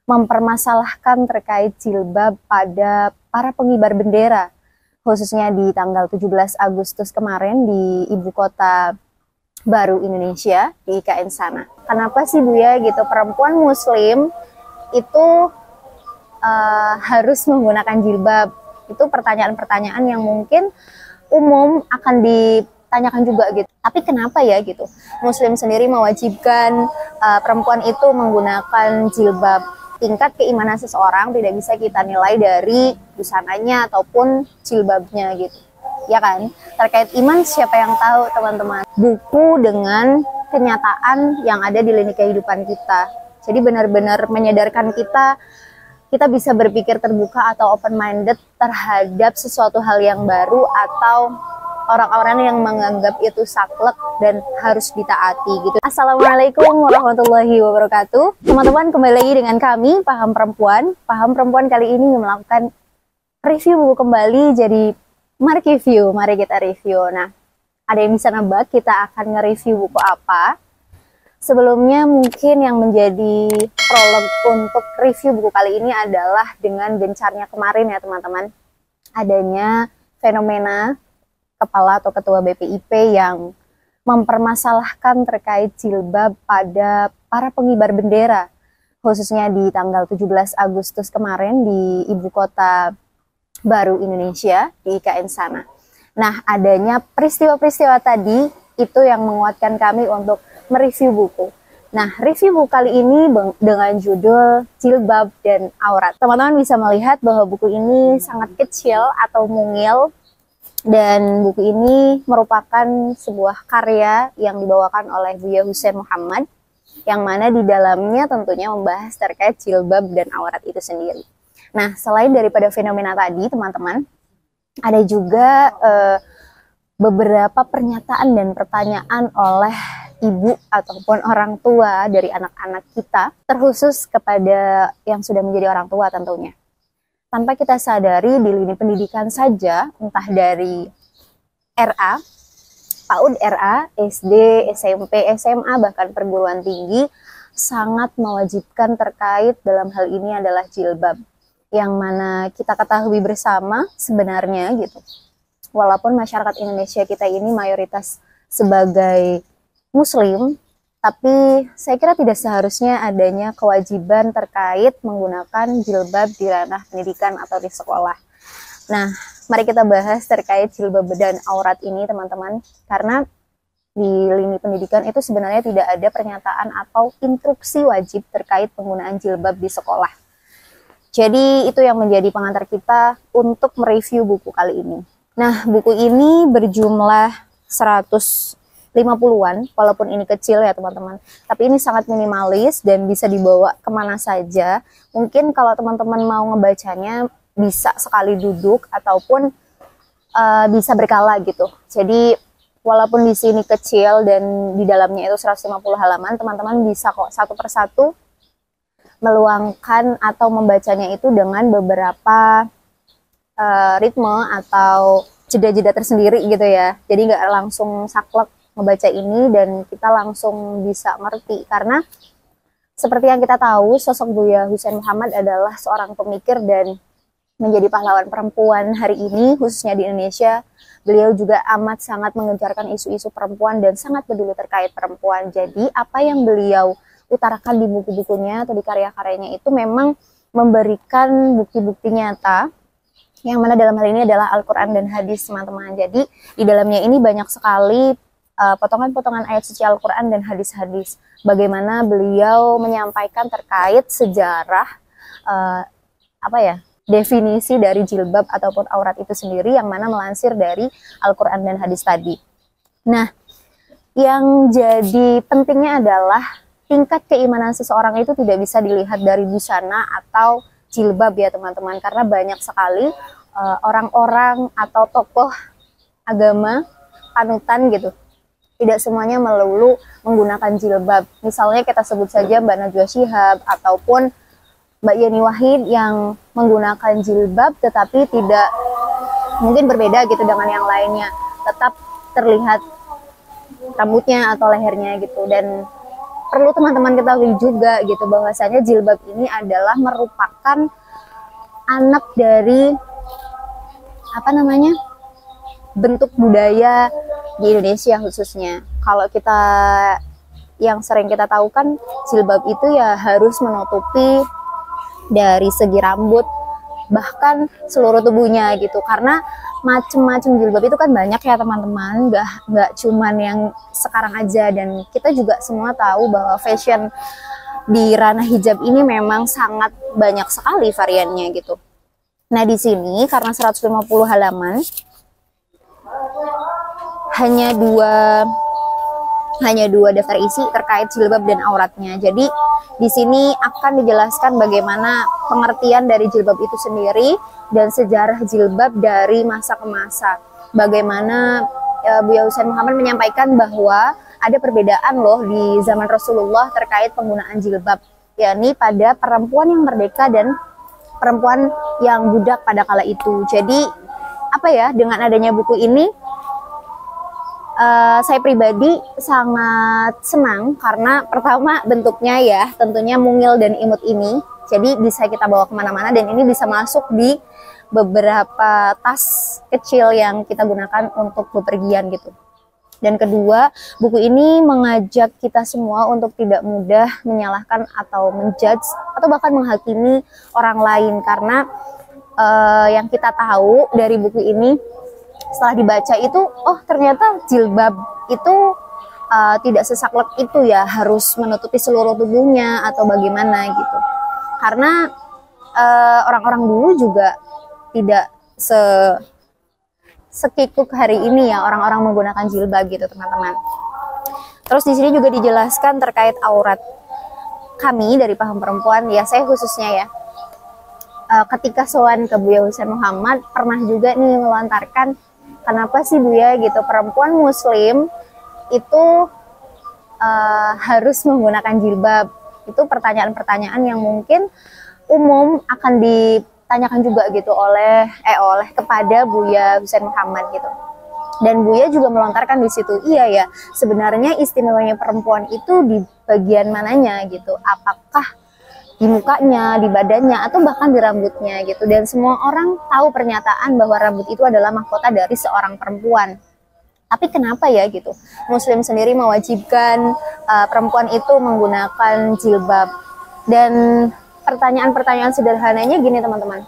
mempermasalahkan terkait jilbab pada para pengibar bendera, khususnya di tanggal 17 Agustus kemarin di ibu kota baru Indonesia, di IKN sana. Kenapa sih Bu ya gitu, perempuan muslim itu harus menggunakan jilbab? Itu pertanyaan-pertanyaan yang mungkin umum akan ditanyakan juga gitu. Tapi kenapa ya gitu? Muslim sendiri mewajibkan perempuan itu menggunakan jilbab. Tingkat keimanan seseorang tidak bisa kita nilai dari busananya ataupun jilbabnya gitu. Ya kan? Terkait iman siapa yang tahu teman-teman? Buku dengan kenyataan yang ada di lini kehidupan kita. Jadi benar-benar menyadarkan kita bisa berpikir terbuka atau open minded terhadap sesuatu hal yang baru atau orang-orang yang menganggap itu saklek dan harus ditaati gitu. Assalamualaikum warahmatullahi wabarakatuh. Teman-teman, kembali lagi dengan kami Paham Perempuan. Paham Perempuan kali ini melakukan review buku kembali. Jadi mari kita review. Nah, ada yang bisa nebak kita akan nge-review buku apa? Sebelumnya mungkin yang menjadi prolog untuk review buku kali ini adalah dengan gencarnya kemarin ya teman-teman, adanya fenomena kepala atau ketua BPIP yang mempermasalahkan terkait jilbab pada para pengibar bendera, khususnya di tanggal 17 Agustus kemarin di ibu kota baru Indonesia, di IKN sana. Nah, adanya peristiwa-peristiwa tadi itu yang menguatkan kami untuk mereview buku. Nah, review buku kali ini dengan judul Jilbab dan Aurat. Teman-teman bisa melihat bahwa buku ini sangat kecil atau mungil, dan buku ini merupakan sebuah karya yang dibawakan oleh Buya Husein Muhammad, yang mana di dalamnya tentunya membahas terkait jilbab dan aurat itu sendiri. Nah, selain daripada fenomena tadi, teman-teman, ada juga beberapa pernyataan dan pertanyaan oleh ibu ataupun orang tua dari anak-anak kita, terkhusus kepada yang sudah menjadi orang tua tentunya. Tanpa kita sadari di lini pendidikan saja, entah dari RA, PAUD RA, SD, SMP, SMA, bahkan perguruan tinggi, sangat mewajibkan terkait dalam hal ini adalah jilbab. Yang mana kita ketahui bersama sebenarnya gitu. Walaupun masyarakat Indonesia kita ini mayoritas sebagai Muslim, tapi saya kira tidak seharusnya adanya kewajiban terkait menggunakan jilbab di ranah pendidikan atau di sekolah. Nah, mari kita bahas terkait jilbab dan aurat ini teman-teman, karena di lini pendidikan itu sebenarnya tidak ada pernyataan atau instruksi wajib terkait penggunaan jilbab di sekolah. Jadi itu yang menjadi pengantar kita untuk mereview buku kali ini. Nah, buku ini berjumlah 150-an, walaupun ini kecil ya teman-teman. Tapi ini sangat minimalis dan bisa dibawa kemana saja. Mungkin kalau teman-teman mau ngebacanya bisa sekali duduk ataupun bisa berkala gitu. Jadi walaupun di sini kecil dan di dalamnya itu 150 halaman, teman-teman bisa kok satu persatu meluangkan atau membacanya itu dengan beberapa ritme atau jeda-jeda tersendiri gitu ya. Jadi nggak langsung saklek ngebaca ini dan kita langsung bisa ngerti, karena seperti yang kita tahu sosok Buya Husein Muhammad adalah seorang pemikir dan menjadi pahlawan perempuan hari ini khususnya di Indonesia. Beliau juga amat sangat mengejarkan isu-isu perempuan dan sangat peduli terkait perempuan. Jadi apa yang beliau utarakan di buku-bukunya atau di karya-karyanya itu memang memberikan bukti-bukti nyata, yang mana dalam hal ini adalah Al-Quran dan hadis teman-teman. Jadi di dalamnya ini banyak sekali potongan-potongan ayat suci Al-Quran dan hadis-hadis, bagaimana beliau menyampaikan terkait sejarah definisi dari jilbab ataupun aurat itu sendiri, yang mana melansir dari Al-Quran dan hadis tadi. Nah, yang jadi pentingnya adalah tingkat keimanan seseorang itu tidak bisa dilihat dari busana atau jilbab ya teman-teman, karena banyak sekali orang-orang atau tokoh agama panutan gitu, tidak semuanya melulu menggunakan jilbab. Misalnya kita sebut saja Mbak Najwa Shihab ataupun Mbak Yeni Wahid yang menggunakan jilbab tetapi tidak, mungkin berbeda gitu dengan yang lainnya, tetap terlihat rambutnya atau lehernya gitu. Dan perlu teman-teman ketahui juga gitu, bahwasanya jilbab ini adalah merupakan anak dari apa namanya, bentuk budaya di Indonesia khususnya. Kalau kita yang sering kita tahu kan, jilbab itu ya harus menutupi dari segi rambut bahkan seluruh tubuhnya gitu, karena macem-macem jilbab itu kan banyak ya teman-teman, nggak cuman yang sekarang aja, dan kita juga semua tahu bahwa fashion di ranah hijab ini memang sangat banyak sekali variannya gitu. Nah di sini karena 150 halaman, hanya dua daftar isi terkait jilbab dan auratnya. Jadi di sini akan dijelaskan bagaimana pengertian dari jilbab itu sendiri dan sejarah jilbab dari masa ke masa. Bagaimana Buya Husain Muhammad menyampaikan bahwa ada perbedaan loh di zaman Rasulullah terkait penggunaan jilbab, yakni pada perempuan yang merdeka dan perempuan yang budak pada kala itu. Jadi apa ya, dengan adanya buku ini saya pribadi sangat senang karena pertama bentuknya ya tentunya mungil dan imut ini, jadi bisa kita bawa kemana-mana dan ini bisa masuk di beberapa tas kecil yang kita gunakan untuk bepergian gitu. Dan kedua, buku ini mengajak kita semua untuk tidak mudah menyalahkan atau menjudge atau bahkan menghakimi orang lain, karena yang kita tahu dari buku ini setelah dibaca itu, oh ternyata jilbab itu tidak sesaklek itu ya, harus menutupi seluruh tubuhnya atau bagaimana gitu. Karena orang-orang dulu juga tidak sekikuk hari ini ya orang-orang menggunakan jilbab gitu teman-teman. Terus di sini juga dijelaskan terkait aurat. Kami dari Paham Perempuan, ya saya khususnya ya, ketika sowan ke Buya Husain Muhammad pernah juga nih melontarkan, kenapa sih Buya gitu perempuan muslim itu harus menggunakan jilbab? Itu pertanyaan-pertanyaan yang mungkin umum akan ditanyakan juga gitu oleh kepada Buya Husain Muhammad gitu. Dan Buya juga melontarkan di situ, iya ya, sebenarnya istimewanya perempuan itu di bagian mananya gitu? Apakah di mukanya, di badannya, atau bahkan di rambutnya gitu. Dan semua orang tahu pernyataan bahwa rambut itu adalah mahkota dari seorang perempuan. Tapi kenapa ya gitu, Muslim sendiri mewajibkan perempuan itu menggunakan jilbab? Dan pertanyaan-pertanyaan sederhananya gini teman-teman,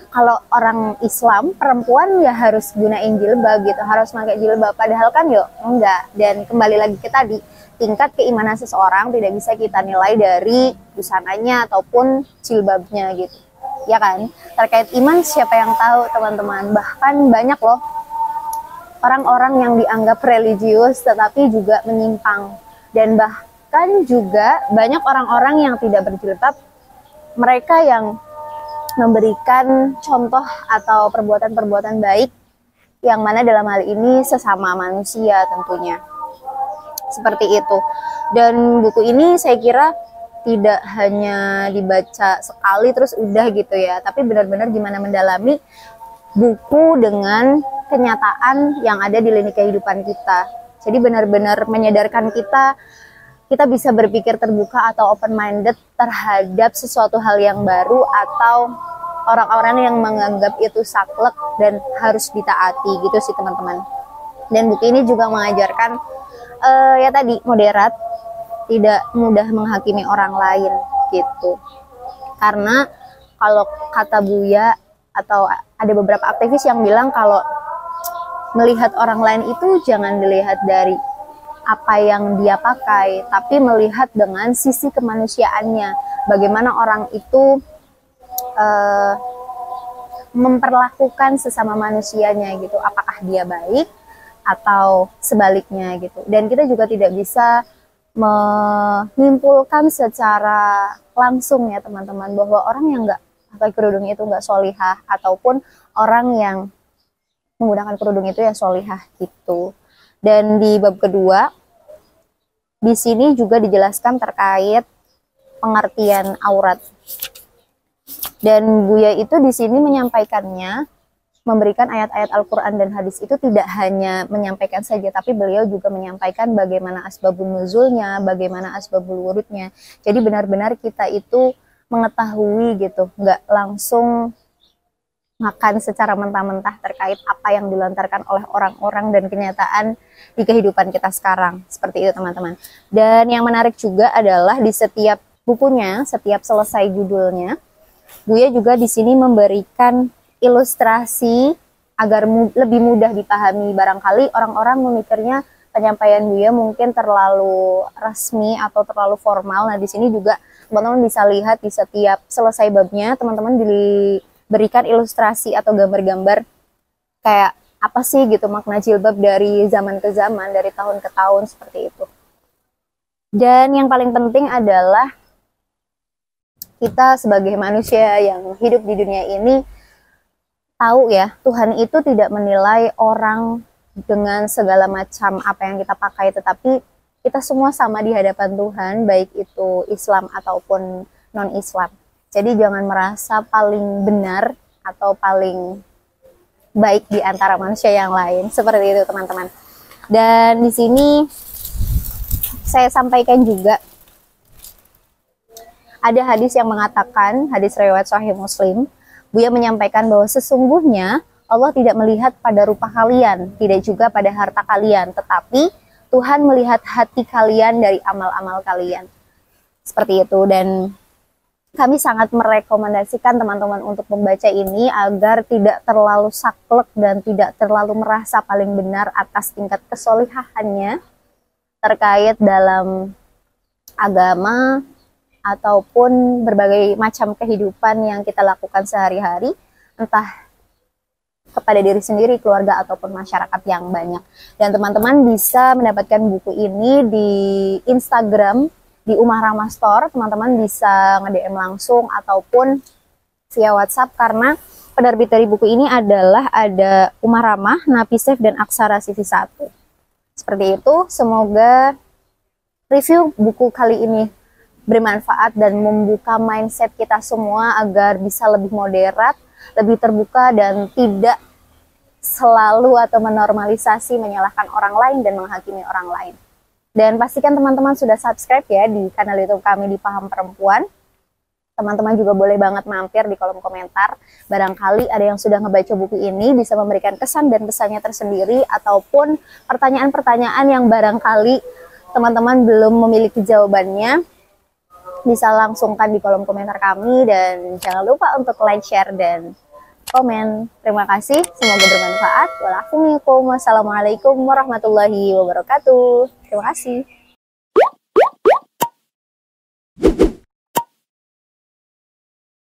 kalau orang Islam perempuan ya harus gunain jilbab gitu, harus pakai jilbab, padahal kan yuk enggak. Dan kembali lagi ke tadi, tingkat keimanan seseorang tidak bisa kita nilai dari busananya ataupun jilbabnya gitu, ya kan? Terkait iman siapa yang tahu teman-teman, bahkan banyak loh orang-orang yang dianggap religius tetapi juga menyimpang, dan bahkan juga banyak orang-orang yang tidak berjilbab, mereka yang memberikan contoh atau perbuatan-perbuatan baik yang mana dalam hal ini sesama manusia tentunya. Seperti itu. Dan buku ini saya kira tidak hanya dibaca sekali terus udah gitu ya, tapi benar-benar gimana mendalami buku dengan kenyataan yang ada di lini kehidupan kita. Jadi benar-benar menyadarkan kita bisa berpikir terbuka atau open minded terhadap sesuatu hal yang baru atau orang-orang yang menganggap itu saklek dan harus ditaati gitu sih teman-teman. Dan buku ini juga mengajarkan ya tadi moderat, tidak mudah menghakimi orang lain gitu. Karena kalau kata Buya atau ada beberapa aktivis yang bilang kalau melihat orang lain itu jangan dilihat dari apa yang dia pakai, tapi melihat dengan sisi kemanusiaannya. Bagaimana orang itu memperlakukan sesama manusianya gitu, apakah dia baik atau sebaliknya gitu. Dan kita juga tidak bisa menyimpulkan secara langsung ya teman-teman bahwa orang yang nggak pakai kerudung itu nggak solihah, ataupun orang yang menggunakan kerudung itu ya solihah gitu. Dan di bab kedua di sini juga dijelaskan terkait pengertian aurat. Dan Buya itu di sini menyampaikannya memberikan ayat-ayat Al-Quran dan hadis itu tidak hanya menyampaikan saja, tapi beliau juga menyampaikan bagaimana asbabun nuzulnya, bagaimana asbabul wurudnya. Jadi benar-benar kita itu mengetahui gitu, nggak langsung makan secara mentah-mentah terkait apa yang dilontarkan oleh orang-orang dan kenyataan di kehidupan kita sekarang. Seperti itu teman-teman. Dan yang menarik juga adalah di setiap bukunya, setiap selesai judulnya, Buya juga di sini memberikan ilustrasi agar lebih mudah dipahami. Barangkali orang-orang memikirnya penyampaian Buya mungkin terlalu resmi atau terlalu formal. Nah, di sini juga teman-teman bisa lihat di setiap selesai babnya, teman-teman diberikan ilustrasi atau gambar-gambar kayak apa sih gitu makna jilbab dari zaman ke zaman, dari tahun ke tahun, seperti itu. Dan yang paling penting adalah kita sebagai manusia yang hidup di dunia ini tahu ya, Tuhan itu tidak menilai orang dengan segala macam apa yang kita pakai, tetapi kita semua sama di hadapan Tuhan, baik itu Islam ataupun non-Islam. Jadi jangan merasa paling benar atau paling baik di antara manusia yang lain, seperti itu teman-teman. Dan di sini saya sampaikan juga ada hadis yang mengatakan, hadis riwayat Sahih Muslim, Buya menyampaikan bahwa sesungguhnya Allah tidak melihat pada rupa kalian, tidak juga pada harta kalian, tetapi Tuhan melihat hati kalian dari amal-amal kalian. Seperti itu, dan kami sangat merekomendasikan teman-teman untuk membaca ini agar tidak terlalu saklek dan tidak terlalu merasa paling benar atas tingkat kesolihahannya terkait dalam agama ataupun berbagai macam kehidupan yang kita lakukan sehari-hari, entah kepada diri sendiri, keluarga, ataupun masyarakat yang banyak. Dan teman-teman bisa mendapatkan buku ini di Instagram, di Umar Rahmah Store. Teman-teman bisa nge-DM langsung ataupun via WhatsApp, karena penerbit dari buku ini adalah ada Umar Rahmah, Napisef, dan Aksara CV 1. Seperti itu, semoga review buku kali ini bermanfaat dan membuka mindset kita semua agar bisa lebih moderat, lebih terbuka, dan tidak selalu atau menormalisasi menyalahkan orang lain dan menghakimi orang lain. Dan pastikan teman-teman sudah subscribe ya di kanal YouTube kami di Paham Perempuan. Teman-teman juga boleh banget mampir di kolom komentar. Barangkali ada yang sudah ngebaca buku ini, bisa memberikan kesan dan pesannya tersendiri, ataupun pertanyaan-pertanyaan yang barangkali teman-teman belum memiliki jawabannya, bisa langsungkan di kolom komentar kami. Dan jangan lupa untuk like, share, dan komen. Terima kasih, semoga bermanfaat. Wassalamualaikum warahmatullahi wabarakatuh. Terima kasih.